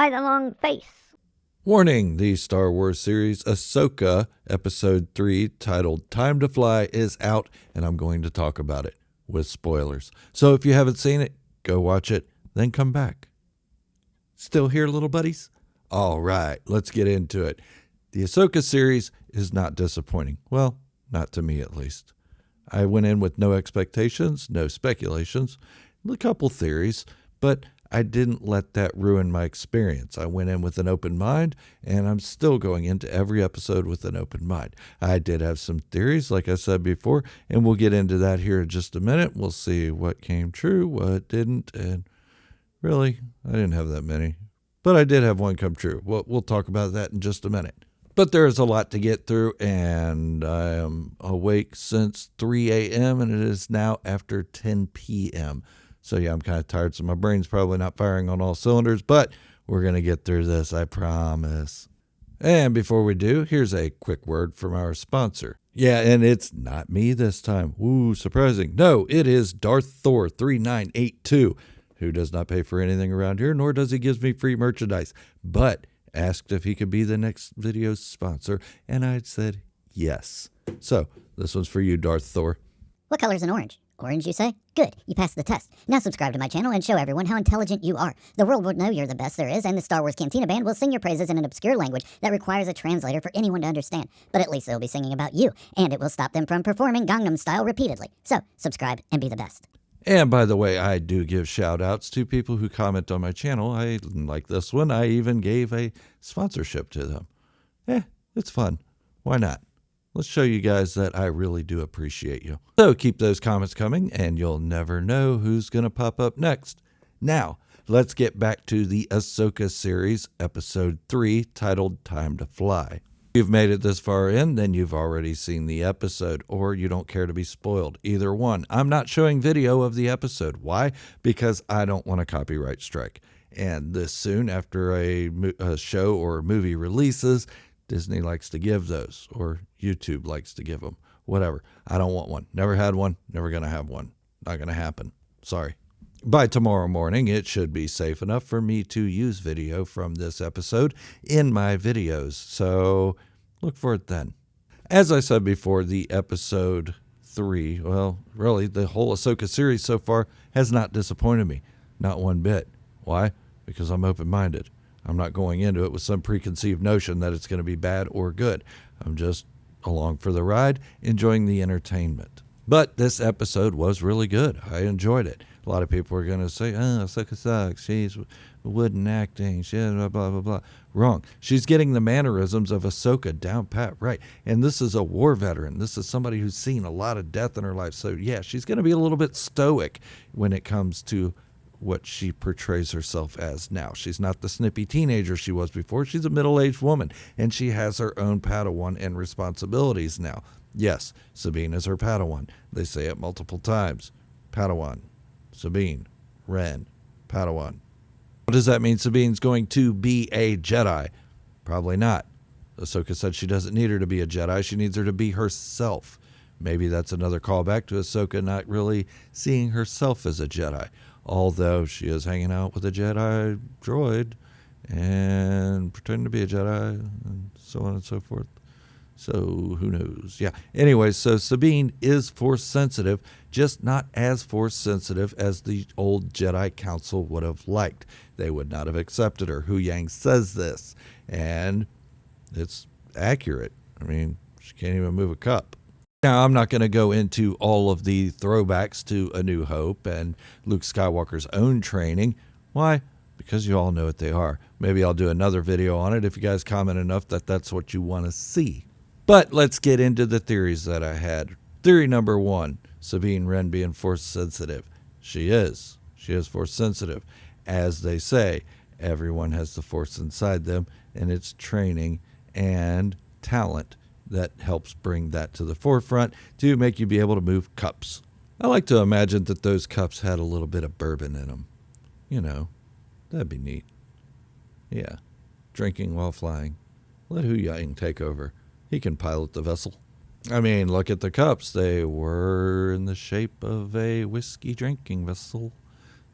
Why the long face? Warning, the Star Wars series Ahsoka, Episode 3, titled Time to Fly, is out, and I'm going to talk about it with spoilers. So if you haven't seen it, go watch it, then come back. Still here, little buddies? All right, let's get into it. The Ahsoka series is not disappointing. Well, not to me at least. I went in with no expectations, no speculations, a couple theories, but I didn't let that ruin my experience. I went in with an open mind, and I'm still going into every episode with an open mind. I did have some theories, like I said before, and we'll get into that here in just a minute. We'll see what came true, what didn't, and really, I didn't have that many. But I did have one come true. We'll talk about that in just a minute. But there is a lot to get through, and I am awake since 3 a.m., and it is now after 10 p.m., So yeah, I'm kind of tired, so my brain's probably not firing on all cylinders, but we're going to get through this, I promise. And before we do, here's a quick word from our sponsor. Yeah, and it's not me this time. Ooh, surprising. No, it is Darth Thor 3982, who does not pay for anything around here, nor does he give me free merchandise, but asked if he could be the next video's sponsor, and I said yes. So this one's for you, Darth Thor. What color is an orange? Orange, you say? Good, you passed the test. Now subscribe to my channel and show everyone how intelligent you are. The world will know you're the best there is, and the Star Wars Cantina Band will sing your praises in an obscure language that requires a translator for anyone to understand. But at least they'll be singing about you, and it will stop them from performing Gangnam Style repeatedly. So, subscribe and be the best. And by the way, I do give shout-outs to people who comment on my channel. Like this one, I even gave a sponsorship to them. It's fun. Why not? Let's show you guys that I really do appreciate you. So keep those comments coming, and you'll never know who's going to pop up next. Now, let's get back to the Ahsoka series, Episode 3, titled Time to Fly. If you've made it this far in, then you've already seen the episode, or you don't care to be spoiled. Either one. I'm not showing video of the episode. Why? Because I don't want a copyright strike. And this soon, after a show or movie releases, Disney likes to give those, or YouTube likes to give them, whatever. I don't want one. Never had one. Never going to have one. Not going to happen. Sorry. By tomorrow morning, it should be safe enough for me to use video from this episode in my videos. So look for it then. As I said before, the episode 3, well, really, the whole Ahsoka series so far has not disappointed me. Not one bit. Why? Because I'm open-minded. I'm not going into it with some preconceived notion that it's going to be bad or good. I'm just along for the ride, enjoying the entertainment. But this episode was really good. I enjoyed it. A lot of people are going to say, Ahsoka sucks. She's wooden acting. She's blah, blah, blah, blah. Wrong. She's getting the mannerisms of Ahsoka down pat right. And this is a war veteran. This is somebody who's seen a lot of death in her life. So, yeah, she's going to be a little bit stoic when it comes to what she portrays herself as now. She's not the snippy teenager she was before. She's a middle-aged woman, and she has her own Padawan and responsibilities now. Yes, Sabine is her Padawan. They say it multiple times. Padawan, Sabine, Ren, Padawan. What does that mean? Sabine's going to be a Jedi? Probably not. Ahsoka said she doesn't need her to be a Jedi. She needs her to be herself. Maybe that's another callback to Ahsoka not really seeing herself as a Jedi. Although she is hanging out with a Jedi droid and pretending to be a Jedi and so on and so forth. So who knows? Yeah. Anyway, so Sabine is Force sensitive, just not as Force sensitive as the old Jedi Council would have liked. They would not have accepted her. Hu Yang says this, and it's accurate. I mean, she can't even move a cup. Now, I'm not going to go into all of the throwbacks to A New Hope and Luke Skywalker's own training. Why? Because you all know what they are. Maybe I'll do another video on it if you guys comment enough that that's what you want to see. But let's get into the theories that I had. Theory number 1, Sabine Wren being Force sensitive. She is. She is Force sensitive. As they say, everyone has the Force inside them, and it's training and talent that helps bring that to the forefront to make you be able to move cups. I like to imagine that those cups had a little bit of bourbon in them. You know, that'd be neat. Yeah, drinking while flying. Let Hu Yang take over. He can pilot the vessel. I mean, look at the cups. They were in the shape of a whiskey drinking vessel.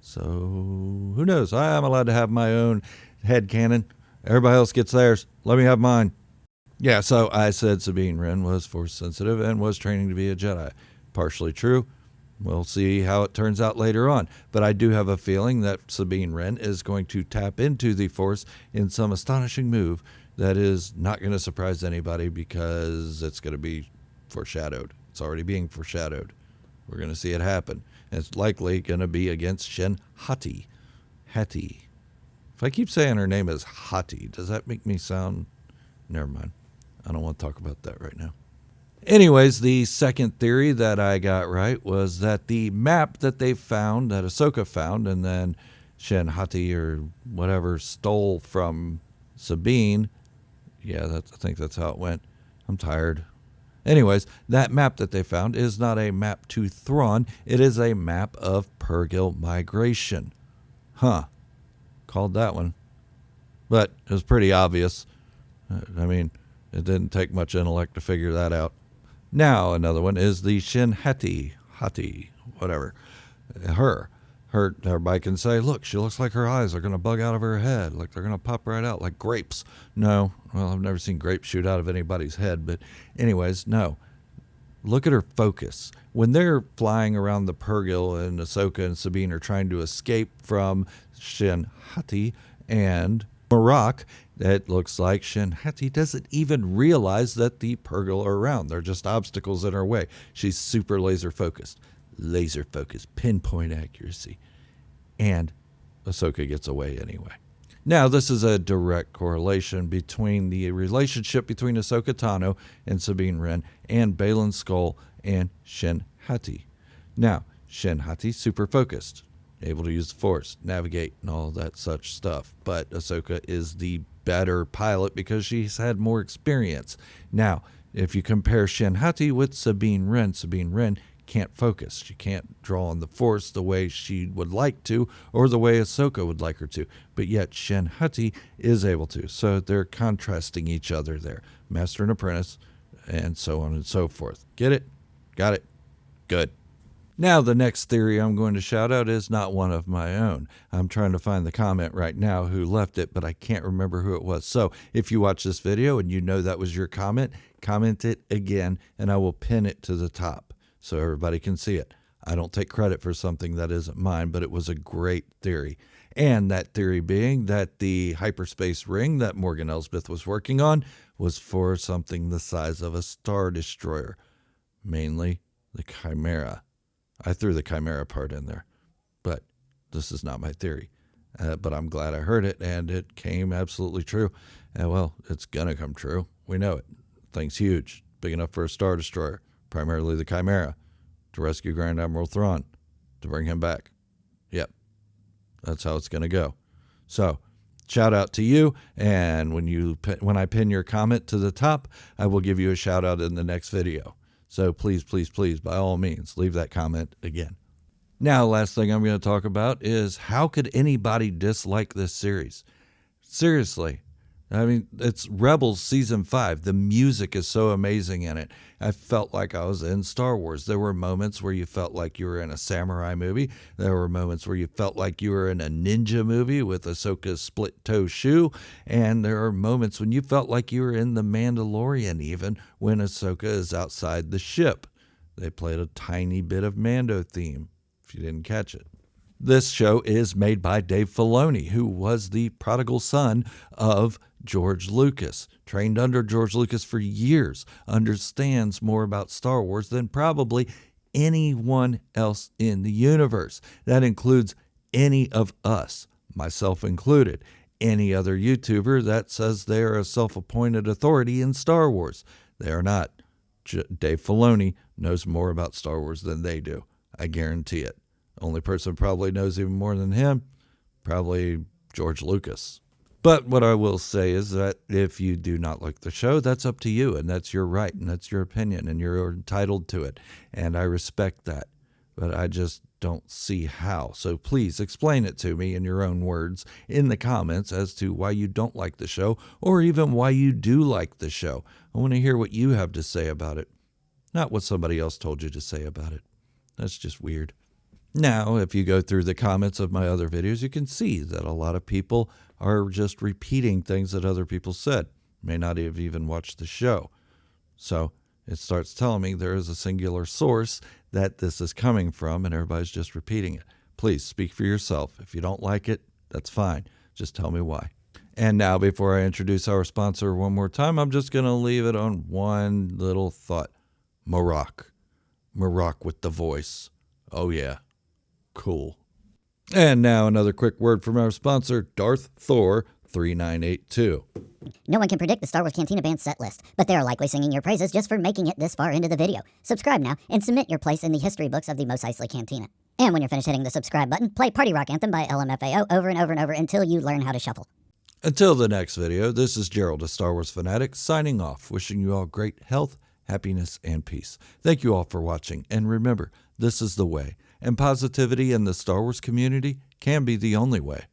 So who knows? I am allowed to have my own headcanon. Everybody else gets theirs. Let me have mine. Yeah, so I said Sabine Wren was force sensitive and was training to be a Jedi. Partially true. We'll see how it turns out later on. But I do have a feeling that Sabine Wren is going to tap into the Force in some astonishing move that is not going to surprise anybody because it's going to be foreshadowed. It's already being foreshadowed. We're going to see it happen. And it's likely going to be against Shin Hati. Hattie. If I keep saying her name is Hati, does that make me sound... Never mind. I don't want to talk about that right now. Anyways, the second theory that I got right was that the map that they found, that Ahsoka found, and then Shin Hati or whatever stole from Sabine. Yeah, I think that's how it went. I'm tired. Anyways, that map that they found is not a map to Thrawn. It is a map of Purrgil migration. Huh. Called that one. But it was pretty obvious. I mean, it didn't take much intellect to figure that out. Now, another one is the Shin Hati, whatever. Everybody can say, look, she looks like her eyes are going to bug out of her head, like they're going to pop right out, like grapes. No, well, I've never seen grapes shoot out of anybody's head, but anyways, no. Look at her focus. When they're flying around the Purrgil and Ahsoka and Sabine are trying to escape from Shin Hati and Marok, it looks like Shin Hati doesn't even realize that the Purrgil are around. They're just obstacles in her way. She's super laser focused, pinpoint accuracy. And Ahsoka gets away anyway. Now, this is a direct correlation between the relationship between Ahsoka Tano and Sabine Wren and Baylan Skoll and Shin Hati. Now, Shin Hati, super focused, able to use the Force, navigate, and all that such stuff. But Ahsoka is the better pilot because she's had more experience. Now, if you compare Shin Hati with Sabine Wren can't focus. She can't draw on the Force the way she would like to or the way Ahsoka would like her to. But yet Shin Hati is able to. So they're contrasting each other there. Master and apprentice, and so on and so forth. Get it? Got it? Good. Now, the next theory I'm going to shout out is not one of my own. I'm trying to find the comment right now who left it, but I can't remember who it was. So if you watch this video and you know that was your comment it again, and I will pin it to the top so everybody can see it. I don't take credit for something that isn't mine, but it was a great theory. And that theory being that the hyperspace ring that Morgan Elsbeth was working on was for something the size of a Star Destroyer, mainly the Chimera. I threw the Chimera part in there, but this is not my theory. But I'm glad I heard it, and it came absolutely true. And well, it's going to come true. We know it. Thing's huge, big enough for a Star Destroyer, primarily the Chimera, to rescue Grand Admiral Thrawn, to bring him back. Yep, that's how it's going to go. So, shout out to you, and when I pin your comment to the top, I will give you a shout out in the next video. So please, please, please, by all means, leave that comment again. Now, last thing I'm going to talk about is how could anybody dislike this series? Seriously. I mean, it's Rebels Season 5. The music is so amazing in it. I felt like I was in Star Wars. There were moments where you felt like you were in a samurai movie. There were moments where you felt like you were in a ninja movie with Ahsoka's split-toe shoe. And there are moments when you felt like you were in The Mandalorian, even when Ahsoka is outside the ship. They played a tiny bit of Mando theme, if you didn't catch it. This show is made by Dave Filoni, who was the prodigal son of George Lucas, trained under George Lucas for years, understands more about Star Wars than probably anyone else in the universe. That includes any of us, myself included, any other YouTuber that says they are a self-appointed authority in Star Wars. They are not. Dave Filoni knows more about Star Wars than they do. I guarantee it. Only person probably knows even more than him, probably George Lucas. But what I will say is that if you do not like the show, that's up to you, and that's your right, and that's your opinion, and you're entitled to it, and I respect that. But I just don't see how. So please explain it to me in your own words in the comments as to why you don't like the show, or even why you do like the show. I want to hear what you have to say about it, not what somebody else told you to say about it. That's just weird. Now, if you go through the comments of my other videos, you can see that a lot of people are just repeating things that other people said. May not have even watched the show. So it starts telling me there is a singular source that this is coming from, and everybody's just repeating it. Please speak for yourself. If you don't like it, that's fine. Just tell me why. And now, before I introduce our sponsor one more time, I'm just going to leave it on one little thought. Marok. Marok with the voice. Oh, yeah. Cool. And now another quick word from our sponsor, Darth Thor 3982. No one can predict the Star Wars Cantina Band set list, but they are likely singing your praises just for making it this far into the video. Subscribe now and submit your place in the history books of the Mos Eisley Cantina. And when you're finished hitting the subscribe button, play Party Rock Anthem by LMFAO over and over and over until you learn how to shuffle. Until the next video, this is Gerald, a Star Wars fanatic, signing off, wishing you all great health, happiness, and peace. Thank you all for watching, and remember, this is the way, and positivity in the Star Wars community can be the only way.